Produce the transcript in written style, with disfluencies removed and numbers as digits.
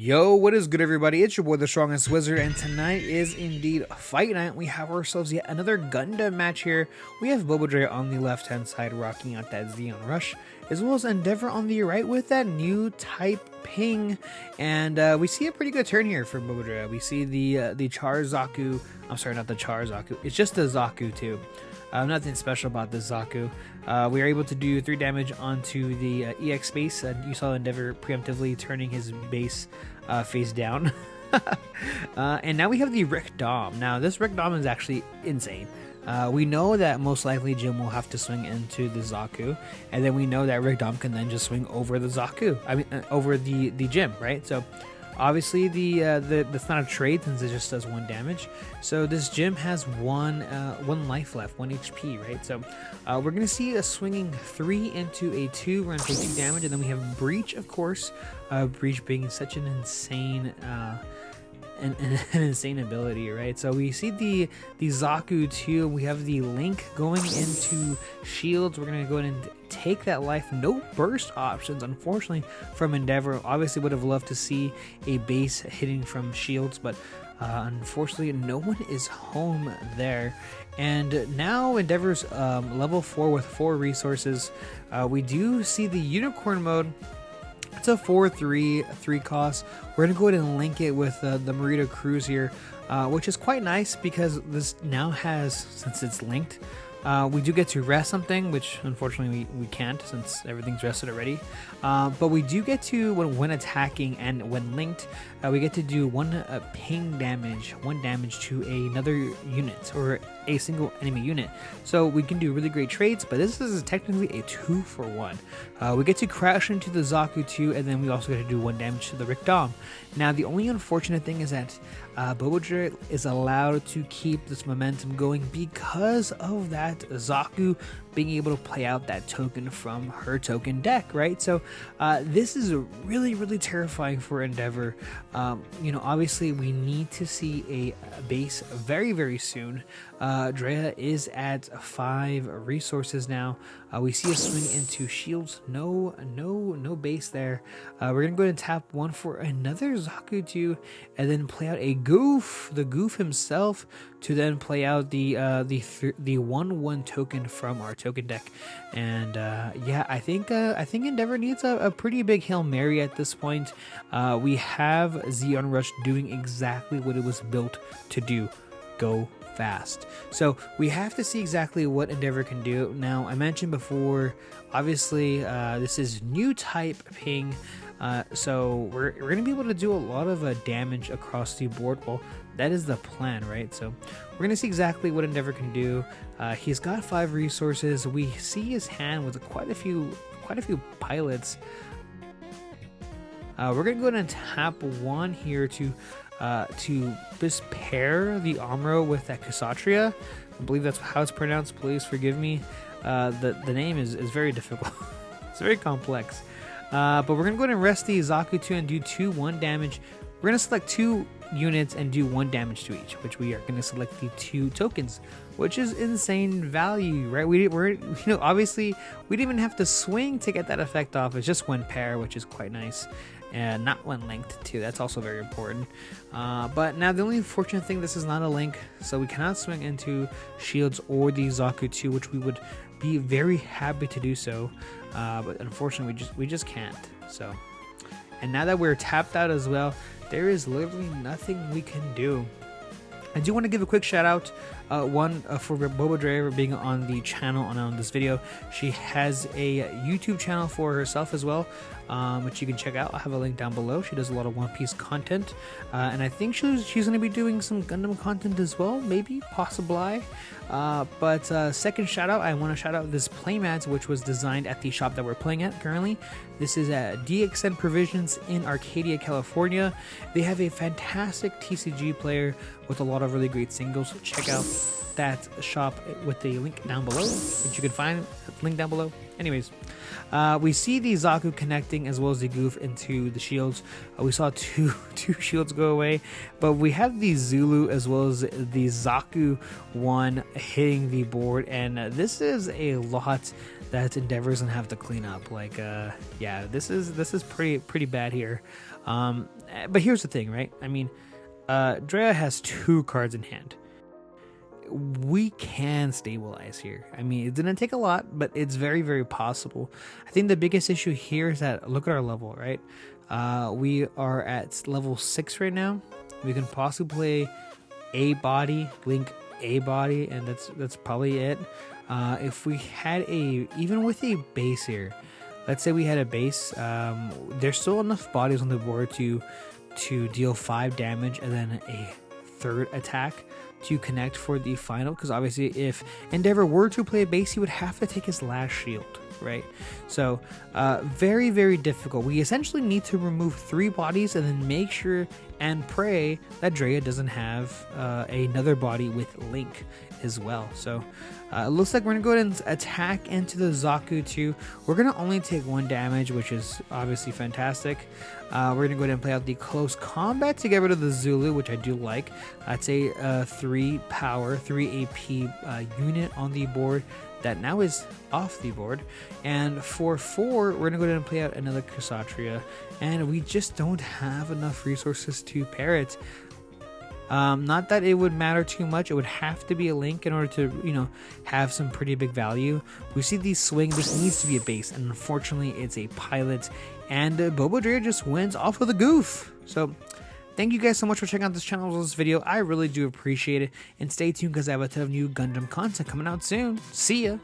Yo, what is good, everybody? It's your boy, the Strongest Wizard, and tonight is indeed fight night. We have ourselves yet another Gundam match here. We have BobaDreya on the left-hand side rocking out that Zeon rush, as well as Endeavor on the right with that new type ping. And we see a pretty good turn here for BobaDreya. We see the Char Zaku. I'm sorry, not the Char Zaku. It's just the Zaku too. Nothing special about this Zaku. We are able to do 3 damage onto the EX base. You saw Endeavor preemptively turning his base face down. And now we have the Rick Dom. Now this Rick Dom is actually insane. We know that most likely Jim will have to swing into the Zaku, and then we know that Rick Dom can then just swing over the Zaku. I mean, over the Jim, right? So obviously that's not a trade since it just does 1 damage. So this Jim has one life left, 1 HP, right? So we're gonna see a swinging 3 into a 2. We're gonna take 2 damage, and then we have Breach, of course. Breach being such an insane an insane ability, right? So we see the Zaku too. We have the Link going into shields. We're gonna go ahead and take that life. No burst options, unfortunately, from Endeavor. Obviously would have loved to see a base hitting from shields, but unfortunately no one is home there. And now Endeavor's level 4 with 4 resources. We do see the unicorn mode. It's a 4/3 cost. We're gonna go ahead and link it with the Marita Cruise here, which is quite nice because this now has, since it's linked, we do get to rest something, which unfortunately we can't since everything's rested already. But we do get to, when attacking and when linked, we get to do 1 ping damage, 1 damage to another unit or a single enemy unit. So we can do really great trades, but this is technically a 2-for-1. We get to crash into the Zaku too, and then we also get to do 1 damage to the Rick Dom. Now the only unfortunate thing is that BobaDreya is allowed to keep this momentum going because of that Zaku being able to play out that token from her token deck, right? So this is really terrifying for Endeavor. You know, obviously we need to see a base very soon. Dreya is at 5 resources now. We see a swing into shields. No base there. We're gonna go ahead and tap 1 for another Zaku too, and then play out a Goof, the Goof himself, to then play out the 1/1 token from our token deck. And yeah, I think Endeavor needs a pretty big Hail Mary at this point. We have Zeon Rush doing exactly what it was built to do: go fast. So we have to see exactly what Endeavor can do. Now, I mentioned before, obviously this is new type ping, so we're gonna be able to do a lot of damage across the board. Well, that is the plan, right? So we're gonna see exactly what Endeavor can do. He's got 5 resources. We see his hand with quite a few pilots. We're gonna go ahead and tap 1 here to just pair the Amuro with that Kshatriya. I believe that's how it's pronounced. Please forgive me. The name is very difficult. It's very complex. But we're gonna go ahead and rest the Zaku 2 and do 1 damage. We're gonna select 2 units and do 1 damage to each, which we are gonna select the 2 tokens, which is insane value, right? We're obviously we didn't even have to swing to get that effect off. It's just 1 pair, which is quite nice. And not 1 linked too, that's also very important. But now the only unfortunate thing, this is not a link, so we cannot swing into shields or the Zaku 2, which we would be very happy to do so, but unfortunately we just can't. So, and now that we're tapped out as well, there is literally nothing we can do. I do want to give a quick shout out, for BobaDreya being on the channel on this video. She has a YouTube channel for herself as well, which you can check out. I'll have a link down below. She does a lot of One Piece content, and I think she's going to be doing some Gundam content as well, maybe, possibly. But second shout out, I want to shout out this playmat, which was designed at the shop that we're playing at currently. This is at DXN Provisions in Arcadia, California. They have a fantastic TCG player with a lot of really great singles. Check out that shop with the link down below, which you can find the link down below. Anyways, we see the Zaku connecting as well as the Goof into the shields. We saw two shields go away, but we have the Zulu as well as the Zaku 1 hitting the board, and this is a lot that Endeavor's gonna have to clean up. Like, yeah, this is pretty bad here. But here's the thing, right? I mean, Dreya has 2 cards in hand. We can stabilize here. I mean, it didn't take a lot, but it's very possible. I think the biggest issue here is that look at our level, right? We are at level 6 right now. We can possibly play a body, link a body, and that's probably it. If we had even with a base here, let's say we had a base, there's still enough bodies on the board to deal 5 damage and then a 3rd attack to connect for the final, because obviously if Endeavor were to play a base, he would have to take his last shield, right? So very difficult. We essentially need to remove 3 bodies and then make sure and pray that Dreya doesn't have another body with Link as well. So it looks like we're gonna go ahead and attack into the Zaku 2. We're gonna only take 1 damage, which is obviously fantastic. We're gonna go ahead and play out the close combat to get rid of the Zulu, which I do like. That's a 3 power, 3 AP unit on the board that now is off the board. And for 4, we're gonna go ahead and play out another Kshatriya, and we just don't have enough resources to pair it. Not that it would matter too much. It would have to be a Link in order to, you know, have some pretty big value. We see these swing. This needs to be a base, and unfortunately, it's a pilot. And BobaDreya just wins off of the goof. So, thank you guys so much for checking out this channel, this video. I really do appreciate it. And stay tuned because I have a ton of new Gundam content coming out soon. See ya.